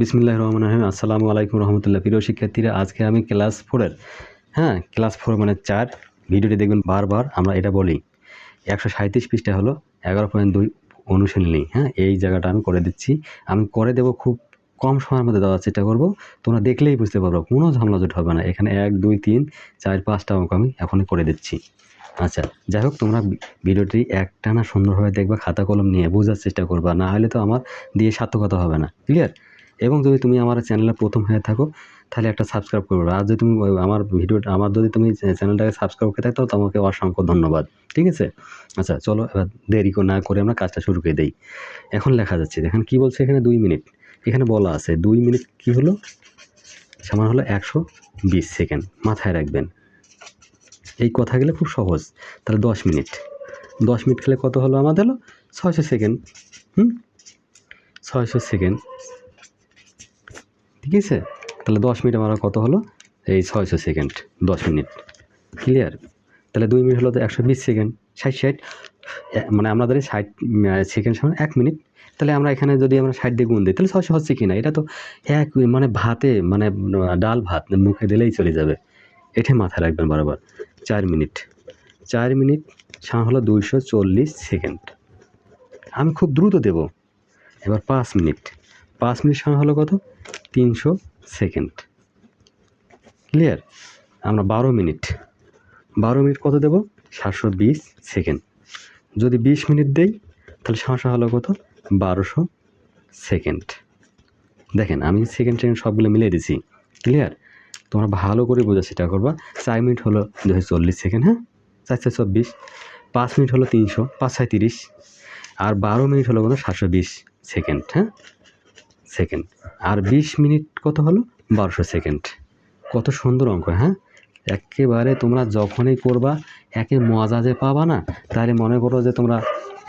বিসমিল্লাহির রহমানির রহিম। আসসালামু আলাইকুম রহমতুল্লাহ। প্রিয় শিক্ষার্থীরা, আজকে আমি ক্লাস 4-এর ক্লাস 4 মানে 4 ভিডিওটি দেখবেন বারবার। আমরা এটা বলি 137 পৃষ্ঠা হলো 11.2 অনুশীলনী। এই জায়গাটা আমি করে দিচ্ছি, আমি করে দেবো খুব কম সময়ের মধ্যে দেওয়ার চেষ্টা করবো। তোমরা দেখলেই বুঝতে পারবো, কোনো ঝামেলাজট হবে না। এখানে 1 2 3 4 5টা অঙ্ক আমি এখনই করে দিচ্ছি। আচ্ছা, যাই হোক, তোমরা ভিডিওটি একটানা সুন্দরভাবে দেখবা, খাতা কলম নিয়ে বোঝার চেষ্টা করবা, না হলে তো আমার দিয়ে সার্থকতা হবে না। ক্লিয়ার? এবং যদি তুমি আমার চ্যানেলে প্রথম হয়ে থাকো তাহলে একটা সাবস্ক্রাইব করবে। আর যদি তুমি যদি তুমি চ্যানেলটাকে সাবস্ক্রাইব করে থাকো, তোমাকে অসংখ্য ধন্যবাদ। ঠিক আছে? আচ্ছা, চলো এবার দেরি না করে আমরা কাজটা শুরু করে দেই। এখন লেখা যাচ্ছে, দেখেন কি বলছে এখানে 2 মিনিট। এখানে বলা আছে 2 মিনিট কি হলো, সমান হলো 120 সেকেন্ড। মাথায় রাখবেন, এই কথা গেলে খুব সহজ। তাহলে 10 মিনিট 10 মিনিট খেলে কত হলো আমাদের? হলো 600 সেকেন্ড। 600 সেকেন্ড। ঠিক আছে? তাহলে 10 মিনিট আমার কত হলো? এই 600 সেকেন্ড 10 মিনিট। ক্লিয়ার? তাহলে 2 মিনিট হলো তো 120 সেকেন্ড। 60 মানে আমাদের 60 সেকেন্ড সমান 1 মিনিট। তাহলে আমরা এখানে যদি আমরা 60 দিয়ে গুণ দিই তাহলে 600 হচ্ছে কি না? এটা তো এক মানে ভাতে মানে ডাল ভাত মুখে দিলেই চলে যাবে। এটাই মাথায় রাখবেন বারবার। 4 মিনিট 4 মিনিট সমান হলো 240 সেকেন্ড। আমি খুব দ্রুত দেব। এবার 5 মিনিট 5 মিনিট সমান হলো কত? 300 সেকেন্ড। ক্লিয়ার? আমরা 12 মিনিট কত দেব? 720 সেকেন্ড। যদি 20 মিনিট দেই তাহলে সমস্যা হলো কত? 1200 সেকেন্ড। দেখেন আমি সেকেন্ড সবগুলো মিলিয়ে দিছি। ক্লিয়ার? তোমরা ভালো করে বোঝার চেষ্টা করবা। 4 মিনিট হলো 240 সেকেন্ড। 424। 5 মিনিট হলো 300, 5 6 30। আর 12 মিনিট হলো কত? 720 সেকেন্ড। সেকেন্ড। আর 20 মিনিট কত হলো? 1200 সেকেন্ড। কত সুন্দর অঙ্ক! একেবারে তোমরা যখনই করবা একে মজা যে পাবা না, তাহলে মনে করো যে তোমরা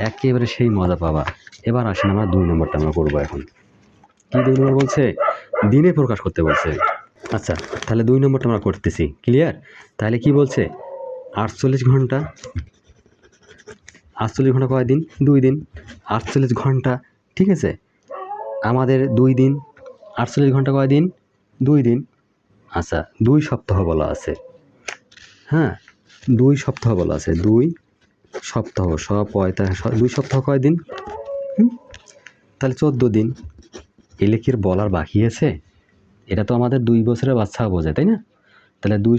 একেবারে সেই মজা পাবা। এবার আসেন আমরা 2 নম্বরটা আমরা করবো এখন। কি 2 নম্বর বলছে? দিনে প্রকাশ করতে বলছে। আচ্ছা, তাহলে 2 নম্বরটা আমরা করতেছি। ক্লিয়ার? তাহলে কি বলছে? 48 ঘন্টা। 48 ঘন্টা কয় দিন? 2 দিন। 48 ঘন্টা। ঠিক আছে? আমাদের 2 দিন। 48 ঘন্টা কয় দিন? 2 দিন। আচ্ছা, 2 সপ্তাহ বলা আছে। 2 সপ্তাহ বলা আছে। 2 সপ্তাহ 2 সপ্তাহ কয় দিন? তাহলে 14 দিন। এলে কি বলার বাকি আছে? এটা তো আমাদের 2 বছরের বাচ্চা বোঝে, তাই না? তাহলে 2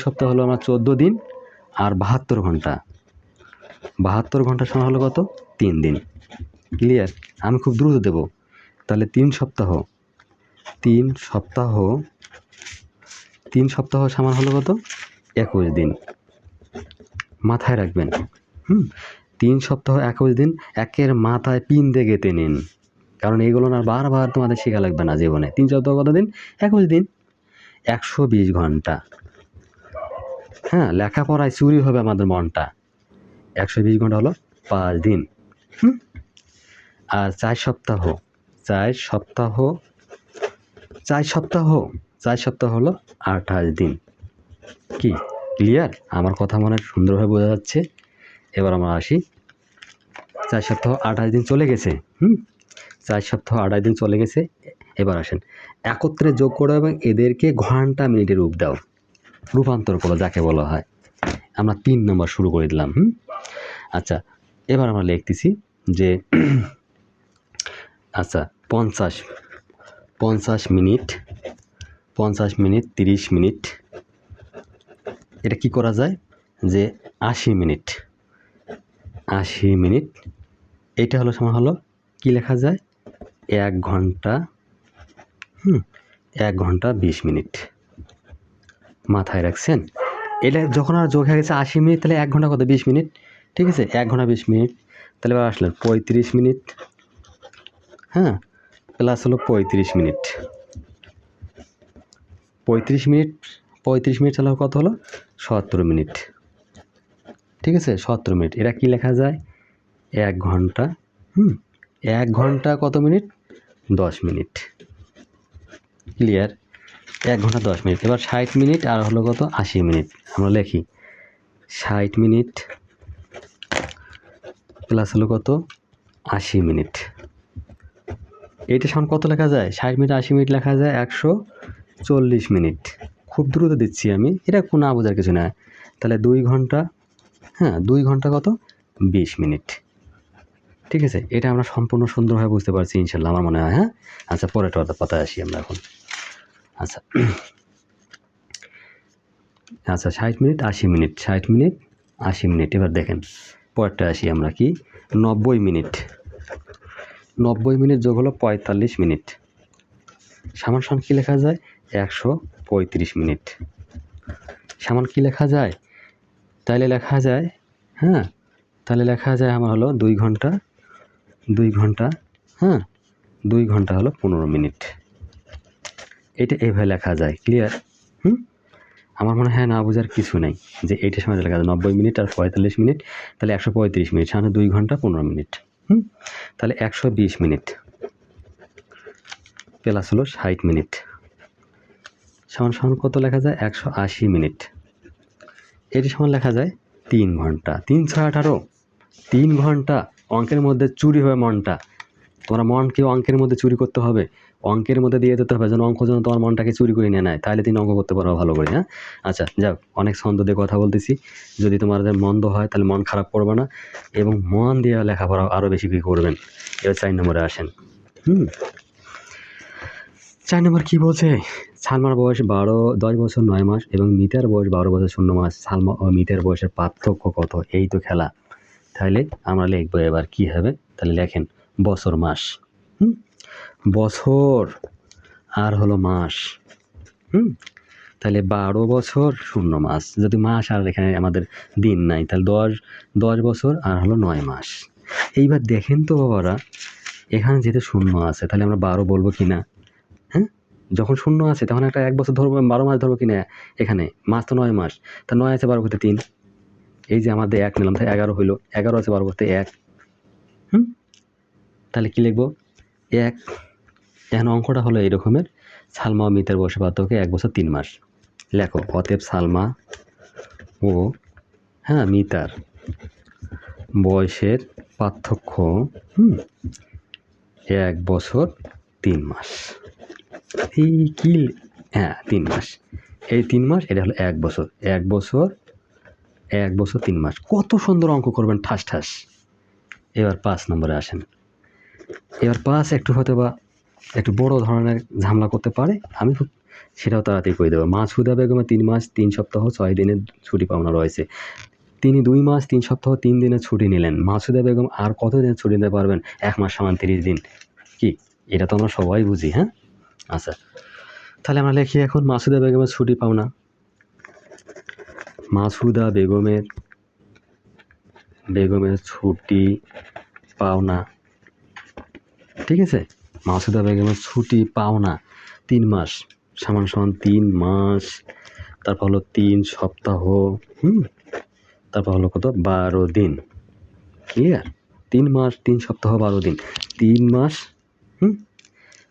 সপ্তাহ হলো আমার 14 দিন আর 72 ঘন্টা। 72 ঘন্টা সমান হলো কত? 3 দিন। ক্লিয়ার? আমি খুব দ্রুত দেব। তাহলে 3 সপ্তাহ সমান হলো কত? 21 দিন। মাথায় রাখবেন। 3 সপ্তাহ 21 দিন। একের মাথায় পিন দিয়ে গেঁথে নিন, কারণ এইগুলো না বারবার তোমাদের শেখা লাগবে না জীবনে। 3 সপ্তাহ কত দিন? 21 দিন। 120 ঘন্টা। লেখাপড়ায় চুরি হবে আমাদের মনটা। 120 ঘন্টা হলো 5 দিন। আর 4 সপ্তাহ হলো 28 দিন। কি ক্লিয়ার? আমার কথা মনে সুন্দরভাবে বোঝা যাচ্ছে? এবার আমরা আসি। 4 সপ্তাহ 28 দিন চলে গেছে। 4 সপ্তাহ 28 দিন চলে গেছে। এবার আসেন, একত্রে যোগ করো এবং এদেরকে ঘন্টা মিনিটে রূপ দাও, রূপান্তর করো যাকে বলা হয়। আমরা 3 নম্বর শুরু করে দিলাম। আচ্ছা, এবার আমরা লিখতেছি যে আচ্ছা 50 মিনিট 30 মিনিট। এটা কি করা যায় যে 80 মিনিট এটা হলো সমান হলো কি লেখা যায়? 1 ঘন্টা 1 ঘন্টা 20 মিনিট। মাথায় রাখছেন? এটা যখন আর যোগ হয়ে গেছে 80 মিনিট, তাহলে 1 ঘন্টা কত? 20 মিনিট। ঠিক আছে? 1 ঘন্টা 20 মিনিট। তাহলে এবার আসলেন 35 মিনিট। প্লাস হলো 35 মিনিট। 35 মিনিট চালাও কত হলো? 70 মিনিট। ঠিক আছে? 70 মিনিট। এটা কি লেখা যায়? 1 ঘন্টা 1 ঘন্টা কত মিনিট? 10 মিনিট। ক্লিয়ার? 1 ঘন্টা 10 মিনিট। এবার 60 মিনিট আর হলো কত? 80 মিনিট। আমরা লিখি 60 মিনিট প্লাস হলো কত? 80 মিনিট। এইটা সমান কত লেখা যায়? 60 মিনিট 80 মিনিট লেখা যায় 140 মিনিট। খুব দ্রুত দিচ্ছি আমি, এটা কোনো না বোঝার কিছু না। তাহলে 2 ঘন্টা, হ্যাঁ 2 ঘন্টা কত? 20 মিনিট। ঠিক আছে, এটা আমরা সম্পূর্ণ সুন্দরভাবে বুঝতে পারছি ইনশাল্লাহ, আমার মনে হয়। হ্যাঁ, আচ্ছা পরের পাতায় আসি আমরা এখন। আচ্ছা আচ্ছা 60 মিনিট 80 মিনিট, 60 মিনিট 80 মিনিট। এবার দেখেন পরেরটা আসি আমরা, কি 90 মিনিট। 90 মিনিট যোগ হলো 45 মিনিট সমান সমান কী লেখা যায়? 135 মিনিট। সমান কী লেখা যায়? তাইলে লেখা যায়, হ্যাঁ তাহলে লেখা যায় আমার হলো 2 ঘন্টা, 2 ঘন্টা, হ্যাঁ 2 ঘন্টা হলো 15 মিনিট। এটা এইভাবে লেখা যায়। ক্লিয়ার? আমার মনে হয় না বোঝার কিছু নেই যে এইটার সময় লেখা যায় 90 মিনিট আর 45 মিনিট, তাহলে 135 মিনিট সামনে 2 ঘন্টা 15 মিনিট। তাহলে 120 মিনিট প্লাস হলো 60 মিনিট সমান সমান কত লেখা যায়? 180 মিনিট। এটি সমান লেখা যায় 3 ঘন্টা। 3 6 18, 3 ঘন্টা। অঙ্কের মধ্যে চুরি হবে মনটা। তোমার মনকে অঙ্কের মধ্যে চুরি করতে হবে, অঙ্কের মধ্যে দিয়ে দিতে হবে যেন অঙ্ক যেন তোমার মনটাকে চুরি করে নিয়ে নেয়, তাহলে তুমি অঙ্ক করতে পারো ভালো করে। হ্যাঁ, আচ্ছা যাও, অনেক ছন্দ দিয়ে কথা বলতেছি। যদি তোমাদের মন্দ হয় তাহলে মন খারাপ করবে না, এবং মন দিয়ে লেখাপড়া আরও বেশি কি করবেন। এবার 4 নম্বরে আসেন। 4 নম্বর কী বলছে? সালমার বয়স 10 বছর 9 মাস এবং মিতার বয়স 12 বছর 0 মাস। সালমা ও মিতার বয়সের পার্থক্য কত? এই তো খেলা। তাহলে আমরা লিখবো এবার কি হবে? তাহলে লেখেন বছর মাস, বছর আর হলো মাস। তাহলে 12 বছর 0 মাস। যদি মাস আর এখানে আমাদের দিন নাই, তাহলে 10 বছর আর হলো 9 মাস। এইবার দেখেন তো বাবারা, এখানে যেহেতু 0 আছে তাহলে আমরা 12 বলবো কি না? হ্যাঁ, যখন 0 আছে তখন একটা 1 বছর ধরবো, 12 মাস ধরবো কি না? এখানে মাস তো 9 মাস, তা 9 আছে 12 করতে 3, এই যে আমাদের 1 নিলাম, তাই 11 হইলো। 11 আছে 12 করতে 1। তাহলে কি লিখবো? 1। এখন অঙ্কটা হলো এই রকমের, সালমা ও মিতার বয়সের পার্থক্য 1 বছর 3 মাস। লেখো অতএব সালমা ও মিতার বয়সের পার্থক্য 1 বছর 3 মাস। এই কি? 3 মাস। এই 3 মাস, এটা হলো 1 বছর। 1 বছর 1 বছর 3 মাস। কত সুন্দর অঙ্ক করবেন ঠাস ঠাস। এবার 5 নম্বরে আসেন। এবার 5 একটু হয়তো বা একটু বড় ধরনের ঝামেলা করতে পারে, আমি সেটাও তাড়াতাড়ি করে দেবো। মাসুদা বেগমের 3 মাস 3 সপ্তাহ 6 দিনের ছুটি পাওনা রয়েছে। তিনি 2 মাস 3 সপ্তাহ 3 দিনের ছুটি নিলেন। মাসুদা বেগম আর কত দিনের ছুটি নিতে পারবেন? 1 মাস সমান 30 দিন। কি? এটা তো আমরা সবাই বুঝি। হ্যাঁ, আচ্ছা তাহলে আমরা লিখি এখন মাসুদা বেগমের ছুটি পাওনা। মাসুদা বেগমের ছুটি পাওনা। ঠিক আছে, মাসুদা বেগমের ছুটি পাওনা 3 মাস সমান সমান 3 মাস, তারপর হলো 3 সপ্তাহ, তারপর হলো কত? 12 দিন। ক্লিয়ার? 3 মাস 3 সপ্তাহ 12 দিন। 3 মাস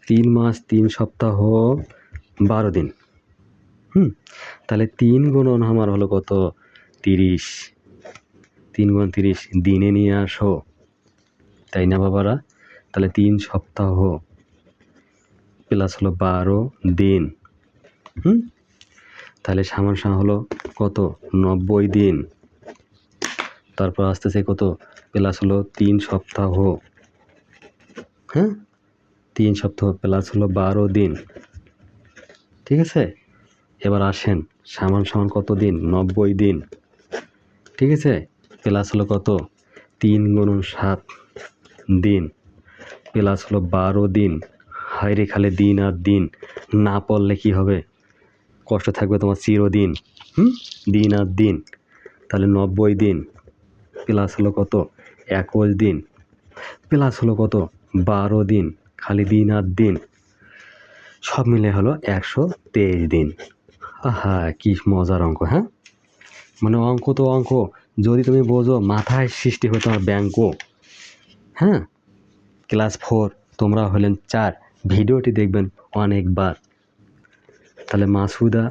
3 মাস 3 সপ্তাহ 12 দিন। তাহলে 3 গুণন আমার হলো কত? 30। 3 গুণন 30 দিনে নিয়ে আসো, তাই না বাবারা? তাহলে 3 সপ্তাহ প্লাস হলো 12 দিন। তাহলে সমান হলো কত? 90 দিন। তারপর আসতেছে কত? প্লাস হলো 3 সপ্তাহ, 3 সপ্তাহ প্লাস হলো 12 দিন। ঠিক আছে, এবার আসেন সমান কত দিন? 90 দিন। ঠিক আছে, প্লাস হলো কত? 3 গুণন 7 দিন প্লাস হলো 12 দিন। হায়রে খালে দিন আর দিন, না পড়লে কি হবে? কষ্ট থাকবে তোমার চিরদিন। দিন আর দিন, তাহলে 90 দিন প্লাস হলো কত? 21 দিন প্লাস হলো কত? 12 দিন, খালি দিন আর দিন, সব মিলে হলো 123 দিন। আহা কি মজার অঙ্ক। হ্যাঁ, মানে অঙ্ক তো অঙ্ক, যদি তুমি বোঝো মাথায় সৃষ্টি হয় তোমার ব্যাঙ্কও। হ্যাঁ, ক্লাস 4, তোমরা হলেন 4, ভিডিওটি দেখবেন অনেকবার। তাহলে মাসুদা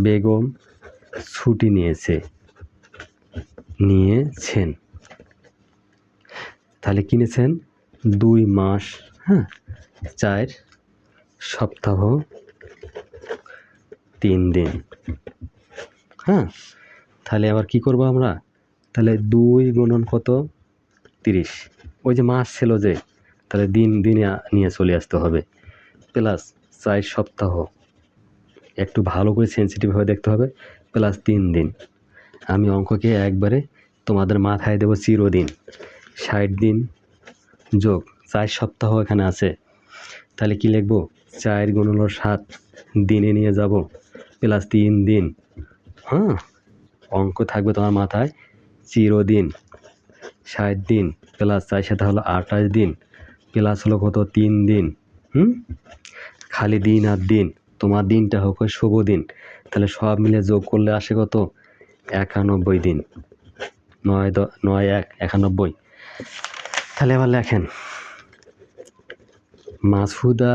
বেগম ছুটি নিয়েছেন। তাহলে কিনেছেন 2 মাস, হ্যাঁ, 4 সপ্তাহ 3 দিন। হ্যাঁ, তাহলে আবার কি করব আমরা? তাহলে 2 গুণন কত? 30। ওই যে মাস ছিল যে, তাহলে দিন দিনে নিয়ে চলে আসতে হবে, প্লাস 4 সপ্তাহ, একটু ভালো করে সেন্সিটিভভাবে দেখতে হবে, প্লাস 3 দিন। আমি অঙ্ককে একবারে তোমাদের মাথায় দেবো চিরদিন। 60 দিন যোগ 4 সপ্তাহ এখানে আছে, তাহলে কি লিখবো? 4 গুণ হলো 7, দিনে নিয়ে যাব, প্লাস 3 দিন। হ্যাঁ, অঙ্ক থাকবে তোমার মাথায় চিরদিন। 60 দিন প্লাস 4 7 হলো 28 দিন, প্লাস হলো কত? 3 দিন। খালি দিন আর দিন, তোমার দিনটা হোক শুভ দিন, তাহলে সব মিলে যোগ করলে আসে কত? 91 দিন। 9 1 91। তাহলে এবার লেখেন, মাসুদা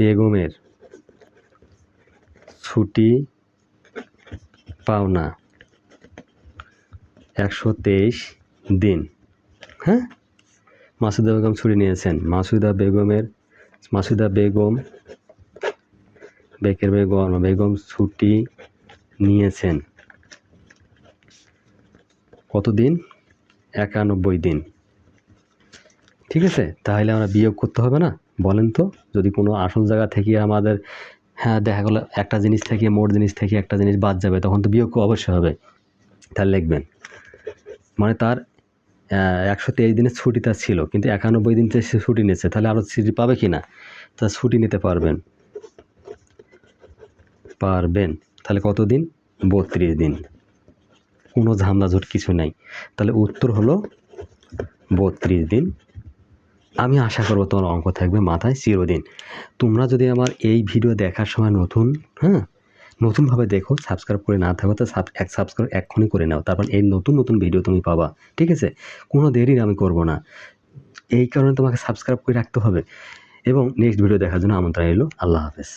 বেগমের ছুটি পাওনা 123 দিন। হ্যাঁ, মাসুদা বেগম ছুটি নিয়েছেন। মাসুদা বেগম ছুটি নিয়েছেন কতদিন? 91 দিন। ঠিক আছে, তাহলে আমরা বিয়োগ করতে হবে না? বলেন তো, যদি কোনো আসল জায়গা থেকে আমাদের, হ্যাঁ, দেখা গেলো একটা জিনিস থেকে, মোট জিনিস থেকে একটা জিনিস বাদ যাবে, তখন তো বিয়োগ অবশ্যই হবে। তাহলে লিখবেন, মানে তার 123 দিনের ছুটি তার ছিল, কিন্তু 91 দিন সে ছুটি নিয়েছে, তাহলে আরও ছুটি পাবে কি না? তা ছুটি নিতে পারবেন। তাহলে কত দিন? 32 দিন। কোনো ঝামেলাঝুট কিছু নাই। তাহলে উত্তর হলো 32 দিন। আমি আশা করবো তোমার অঙ্ক থাকবে মাথায় চিরদিন। তোমরা যদি আমার এই ভিডিও দেখার সময় নতুনভাবে দেখো, সাবস্ক্রাইব করে না থাকো তো সাবস্ক্রাইব এক্ষুনি করে নাও, তারপর এই নতুন ভিডিও তুমি পাবা। ঠিক আছে, কোনো দেরি আমি করব না, এই কারণে তোমাকে সাবস্ক্রাইব করে রাখতে হবে। এবং নেক্সট ভিডিও দেখার জন্য আমন্ত্রণ রইল। আল্লাহ হাফেজ।